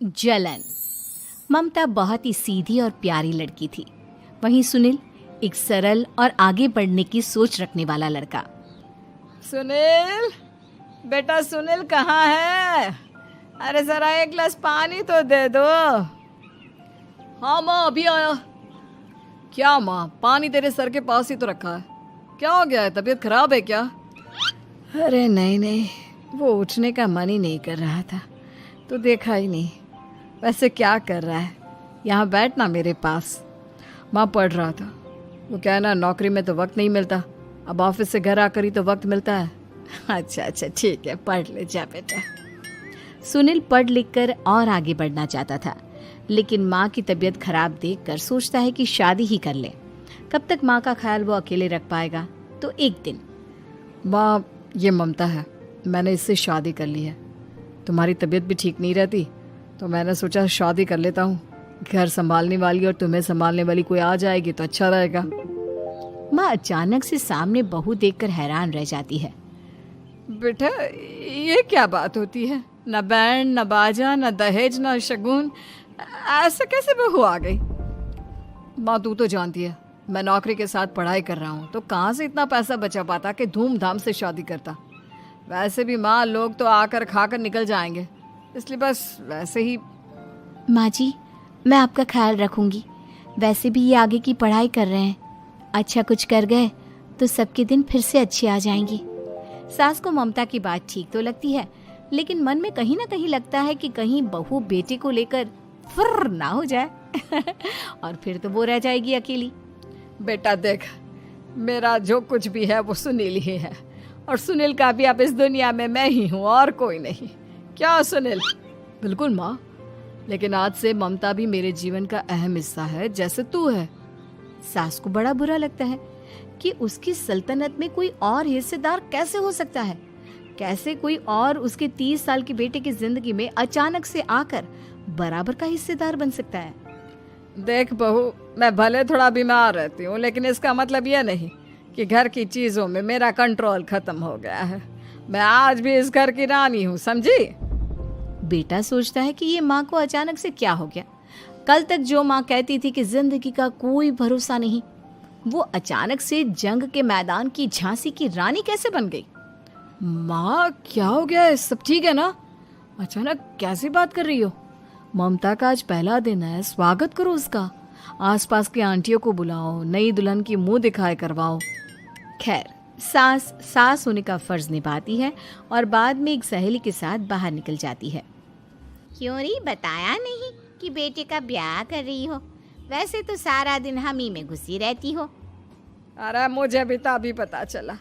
जलन। ममता बहुत ही सीधी और प्यारी लड़की थी, वहीं सुनील एक सरल और आगे बढ़ने की सोच रखने वाला लड़का। सुनील, बेटा सुनील कहाँ है? अरे जरा एक गिलास पानी तो दे दो। हाँ माँ, अभी आया। क्या माँ, पानी तेरे सर के पास ही तो रखा है, क्या हो गया है? तबीयत खराब है क्या? अरे नहीं नहीं, वो उठने का मन ही नहीं कर रहा था, तो देखा ही नहीं। वैसे क्या कर रहा है? यहाँ बैठ ना मेरे पास। माँ पढ़ रहा था। वो क्या है ना, नौकरी में तो वक्त नहीं मिलता, अब ऑफिस से घर आकर ही तो वक्त मिलता है। अच्छा अच्छा ठीक है, पढ़ ले जा बेटा। सुनील पढ़ लिख कर और आगे बढ़ना चाहता था, लेकिन माँ की तबीयत खराब देखकर सोचता है कि शादी ही कर ले। कब तक माँ का ख्याल वो अकेले रख पाएगा? तो एक दिन, माँ ये ममता है, मैंने इससे शादी कर ली है। तुम्हारी तबीयत भी ठीक नहीं रहती, तो मैंने सोचा शादी कर लेता हूँ। घर संभालने वाली और तुम्हें संभालने वाली कोई आ जाएगी तो अच्छा रहेगा। माँ अचानक से सामने बहू देखकर हैरान रह जाती है। बेटा ये क्या बात होती है? न बैंड, न बाजा, न दहेज, न शगुन, ऐसे कैसे बहू आ गई? माँ तू तो जानती है, मैं नौकरी के साथ पढ़ाई कर रहा हूँ, तो कहाँ से इतना पैसा बचा पाता कि धूमधाम से शादी करता। वैसे भी माँ, लोग तो आकर खाकर निकल जाएंगे, इसलिए बस वैसे ही। माँ जी, मैं आपका ख्याल रखूंगी। वैसे भी ये आगे की पढ़ाई कर रहे हैं, अच्छा कुछ कर गए तो सबके दिन फिर से अच्छे आ जाएंगे। सास को ममता की बात ठीक तो लगती है, लेकिन मन में कहीं ना कहीं लगता है कि कहीं बहू बेटे को लेकर फुर्र ना हो जाए और फिर तो वो रह जाएगी अकेली। बेटा देख, मेरा जो कुछ भी है वो सुनील ही है, और सुनील का भी अब इस दुनिया में मैं ही हूँ और कोई नहीं। क्या सुनील? बिल्कुल माँ, लेकिन आज से ममता भी मेरे जीवन का अहम हिस्सा है, जैसे तू है। सास को बड़ा बुरा लगता है कि उसकी सल्तनत में कोई और हिस्सेदार कैसे हो सकता है। कैसे कोई और उसके 30 साल के बेटे की जिंदगी में अचानक से आकर बराबर का हिस्सेदार बन सकता है। देख बहू, मैं भले थोड़ा बीमार रहती हूँ, लेकिन इसका मतलब यह नहीं कि घर की चीजों में मेरा कंट्रोल खत्म हो गया है। मैं आज भी इस घर की रानी हूँ, समझी? बेटा सोचता है कि ये माँ को अचानक से क्या हो गया। कल तक जो माँ कहती थी कि जिंदगी का कोई भरोसा नहीं, वो अचानक से जंग के मैदान की झांसी की रानी कैसे बन गई? माँ क्या हो गया है? सब ठीक है ना? अचानक कैसी बात कर रही हो? ममता का आज पहला दिन है, स्वागत करो उसका। आसपास की आंटियों को बुलाओ, नई दुल्हन की मुंह दिखाए करवाओ। खैर, सास होने का फर्ज निभाती है और बाद में एक सहेली के साथ बाहर निकल जाती है। क्यों री, बताया नहीं कि बेटे का ब्याह कर रही हो? वैसे तो सारा दिन हम ही में घुसी रहती हो। अरे मुझे भी तो अभी पता चला,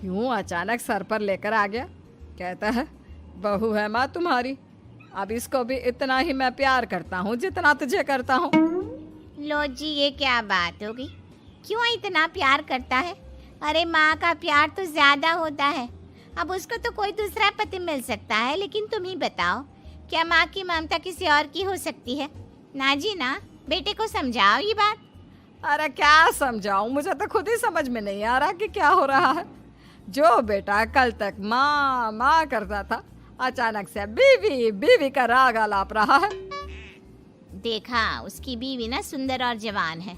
यूं अचानक सर पर लेकर आ गया। कहता है बहू है माँ तुम्हारी, अब इसको भी इतना ही मैं प्यार करता हूँ जितना तुझे करता हूँ। लो जी, ये क्या बात होगी? क्यों इतना प्यार करता है? अरे माँ का प्यार तो ज्यादा होता है। अब उसको तो कोई दूसरा पति मिल सकता है, लेकिन तुम ही बताओ, क्या माँ की ममता किसी और की हो सकती है? ना जी ना, बेटे को समझाओ ये बात। अरे क्या समझाऊं, मुझे तो खुद ही समझ में नहीं आ रहा कि क्या हो रहा है। जो बेटा कल तक माँ माँ करता था, अचानक से बीवी बीवी का राग आलाप रहा है। देखा, उसकी बीवी ना सुंदर और जवान है।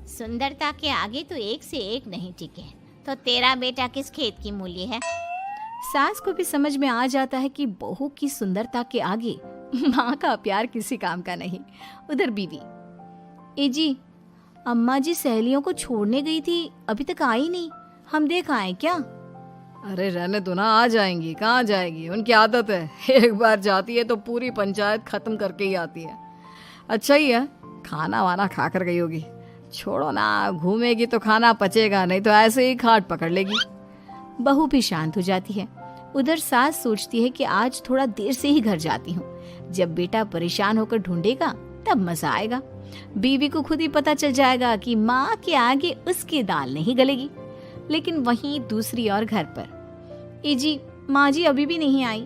सुंदरता के आगे तो एक से एक नहीं टिके, तो तेरा बेटा किस खेत की मूली है? सास को भी समझ में आ जाता है कि बहू की सुंदरता के आगे माँ का प्यार किसी काम का नहीं। उधर बीवी, ए जी, अम्मा जी सहेलियों को छोड़ने गई थी, अभी तक आई नहीं, हम देख आए क्या? अरे रहने दो ना, आ जाएंगी। कहाँ जाएगी, उनकी आदत है, एक बार जाती है तो पूरी पंचायत खत्म करके ही आती है। अच्छा ही है, खाना वाना खा कर गई होगी। छोड़ो ना, घूमेगी तो खाना पचेगा, नहीं तो ऐसे ही खाट पकड़ लेगी। बहू भी शांत हो जाती है। उधर सास सोचती है कि आज थोड़ा देर से ही घर जाती हूँ, जब बेटा परेशान होकर ढूंढेगा तब मजा आएगा। बीवी को खुद ही पता चल जाएगा कि माँ के आगे उसकी दाल नहीं गलेगी। लेकिन वहीं दूसरी ओर घर पर, ए जी, माँ जी अभी भी नहीं आई,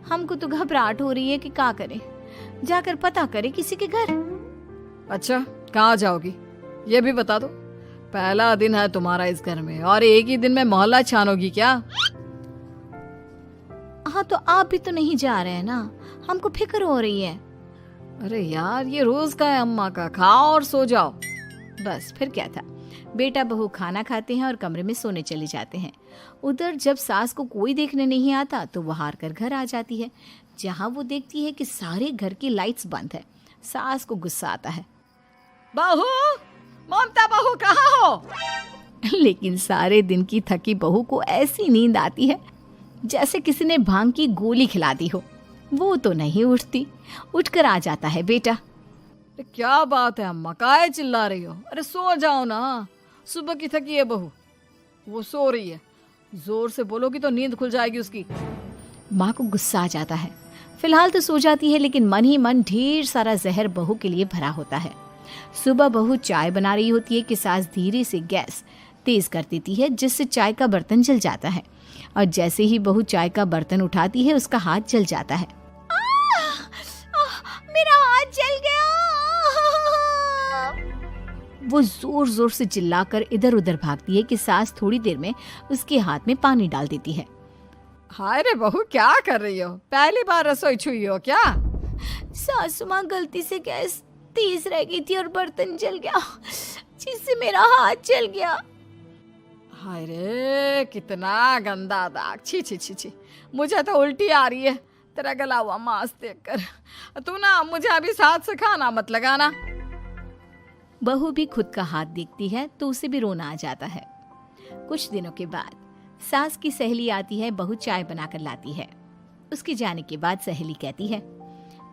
हमको तो घबराहट हो रही है कि क्या करें, जाकर पता करें किसी के घर। अच्छा, कहाँ जाओगी ये भी बता दो। पहला दिन है तुम्हारा इस घर में और एक ही दिन में मोहल्ला छानोगी क्या? हाँ, तो आप भी तो नहीं जा रहे हैं ना, हमको फिक्र हो रही है। अरे यार, ये रोज का है अम्मा का, खाओ और सो जाओ। बस फिर क्या था, बेटा बहू खाना खाते हैं और कमरे में सोने चले जाते हैं। उधर जब सास को कोई देखने नहीं आता तो वो हार कर घर आ जाती है, जहाँ वो देखती है कि सारे घर की लाइट्स बंद है। सास को गुस्सा आता है, बहू, ममता बहू कहाँ हो? लेकिन सारे दिन की थकी बहू को ऐसी नींद आती है जैसे किसी ने भांग की गोली खिला दी हो। वो तो नहीं उठती। उठकर आ जाता है बेटा। अरे क्या बात है अम्मा, काहे चिल्ला रही हो? अरे सो जाओ ना, सुबह की थकी है बहू, वो सो रही है। जोर से बोलोगी तो नींद खुल जाएगी उसकी। माँ को गुस्सा आ जाता है। फिलहाल तो सो जाती है, लेकिन मन ही मन ढेर सारा जहर बहू के लिए भरा होता है। सुबह बहू चाय बना रही होती है कि सास धीरे से गैस तेज कर देती है, जिससे चाय का बर्तन जल जाता है। और जैसे ही बहू चाय का बर्तन उठाती है, उसका हाथ जल जाता है। मेरा हाथ जल गया। वो जोर जोर से चिल्लाकर इधर उधर भागती है कि सास थोड़ी देर में उसके हाथ में पानी डाल देती है। हाय रे बहू, क्या कर रही हो? पहली बार रसोई छुई हो क्या? सासू माँ, गलती से गैस तेज रह गई थी और बर्तन जल गया, जिससे मेरा हाथ जल गया। हाय रे, कितना गंदा दाग। छी छी छी छी, मुझे तो उल्टी आ रही है तेरा गला हुआ मांस देखकर। तू ना मुझे अभी साथ से खाना मत लगाना। बहू भी खुद का हाथ देखती है तो उसे भी रोना आ जाता है। कुछ दिनों के बाद सास की सहेली आती है, बहू चाय बनाकर लाती है। उसके जाने के बाद सहेली कहती है,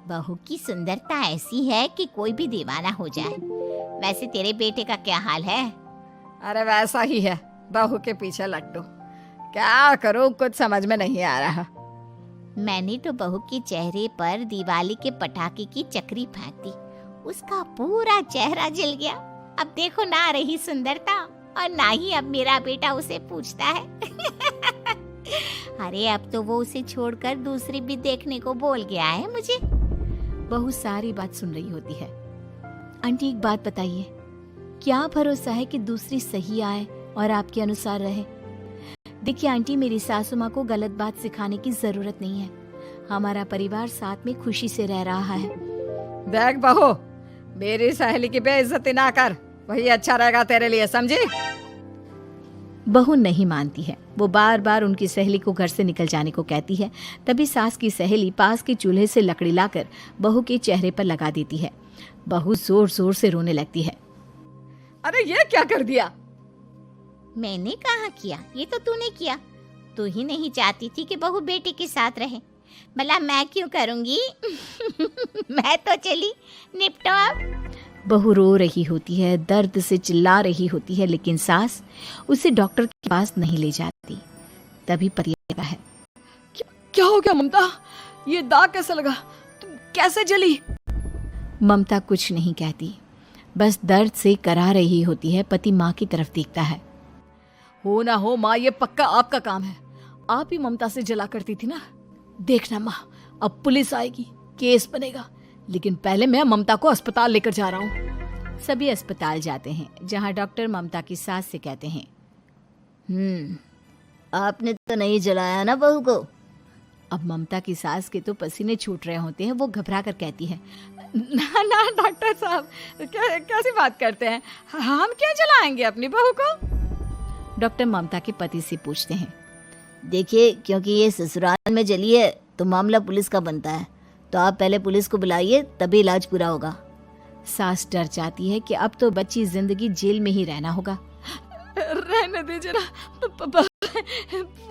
बहू की सुंदरता ऐसी है कि कोई भी दीवाना हो जाए। वैसे तेरे बेटे का क्या हाल है? अरे वैसा ही है, बहू के पीछे लट्टू। क्या करूं, कुछ समझ में नहीं आ रहा। मैंने तो बहू के चेहरे पर दिवाली के पटाखे की चक्री फेंक दी, उसका पूरा चेहरा जल गया। अब देखो ना रही सुंदरता, और ना ही अब मेरा बेटा उसे पूछता है। अरे अब तो वो उसे छोड़कर दूसरी भी देखने को बोल गया है मुझे। बहू सारी बात सुन रही होती है। आंटी, एक बात बताइए, क्या भरोसा है कि दूसरी सही आए और आपके अनुसार रहे? देखिए आंटी, मेरी सासू माँ को गलत बात सिखाने की जरूरत नहीं है। हमारा परिवार साथ में खुशी से रह रहा है। देख बहू, मेरी सहेली की बेइज्जती ना कर, वही अच्छा रहेगा तेरे लिए, समझी? बहू नहीं मानती है। वो बार बार उनकी सहेली को घर से निकल जाने को कहती है। तभी सास की सहेली पास के चूल्हे से लकड़ी लाकर बहू के चेहरे पर लगा देती है। बहू जोर जोर से रोने लगती है। अरे ये क्या कर दिया? मैंने कहा किया, ये तो तूने किया। तू ही नहीं चाहती थी कि बहू बेटे के साथ रहे, भला मैं क्यों करूंगी? मैं तो चली, निपटो अब। बहू रो रही होती है, दर्द से चिल्ला रही होती है, लेकिन सास उसे डॉक्टर के पास नहीं ले जाती। तभी पति आता है। क्या हो गया ममता? ये दाग कैसे लगा? तुम कैसे जली? ममता कुछ नहीं कहती, बस दर्द से करा रही होती है। पति माँ की तरफ देखता है। हो ना हो माँ, ये पक्का आपका काम है। आप ही ममता से जला करती थी ना। देखना माँ, अब पुलिस आएगी, केस बनेगा, लेकिन पहले मैं ममता को अस्पताल लेकर जा रहा हूँ। सभी अस्पताल जाते हैं, जहाँ डॉक्टर ममता की सास से कहते हैं, आपने तो नहीं जलाया ना बहू को? अब ममता की सास के तो पसीने छूट रहे होते हैं। वो घबरा कर कहती है, ना ना डॉक्टर साहब, कैसी बात करते हैं? हम क्या जलाएंगे अपनी बहू को? डॉक्टर ममता के पति से पूछते हैं, देखिए, क्योंकि ये ससुराल में जली है तो मामला पुलिस का बनता है, तो आप पहले पुलिस को बुलाइए, तभी इलाज पूरा होगा। सास डर जाती है कि अब तो बच्ची जिंदगी जेल में ही रहना होगा। रहने दीजिए ना,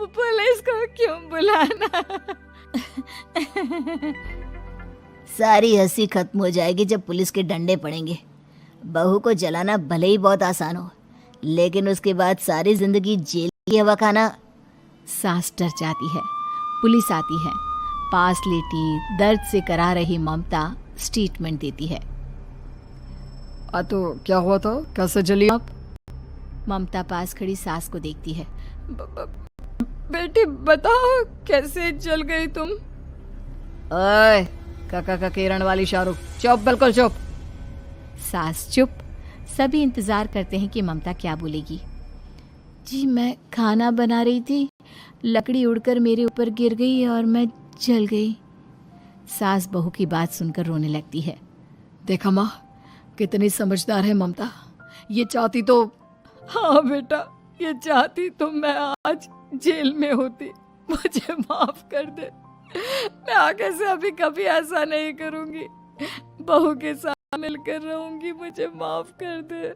पुलिस को क्यों बुलाना? सारी हंसी खत्म हो जाएगी जब पुलिस के डंडे पड़ेंगे। बहू को जलाना भले ही बहुत आसान हो, लेकिन उसके बाद सारी जिंदगी जेल की हवा खाना। सास डर जाती है। पुलिस आती है। पास लेटी दर्द से करा रही ममता स्टेटमेंट देती है। तो क्या हुआ था? कैसे जली आप? ममता पास खड़ी सास को देखती है। बेटी बताओ, कैसे जल गई तुम? ओए, काका का किरण वाली शाहरुख, चुप, बिल्कुल चुप। सास चुप। सभी इंतजार करते हैं कि ममता क्या बोलेगी। जी, मैं खाना बना रही थी, लकड़ी उड़कर मेरे ऊपर गिर गई और मैं जल गई। सास बहू की बात सुनकर रोने लगती है। देखा माँ, कितनी समझदार है ममता। ये चाहती तो, हाँ बेटा, ये चाहती तो मैं आज जेल में होती। मुझे माफ कर दे, मैं आगे से अभी कभी ऐसा नहीं करूंगी। बहू के साथ मिलकर रहूंगी, मुझे माफ कर दे।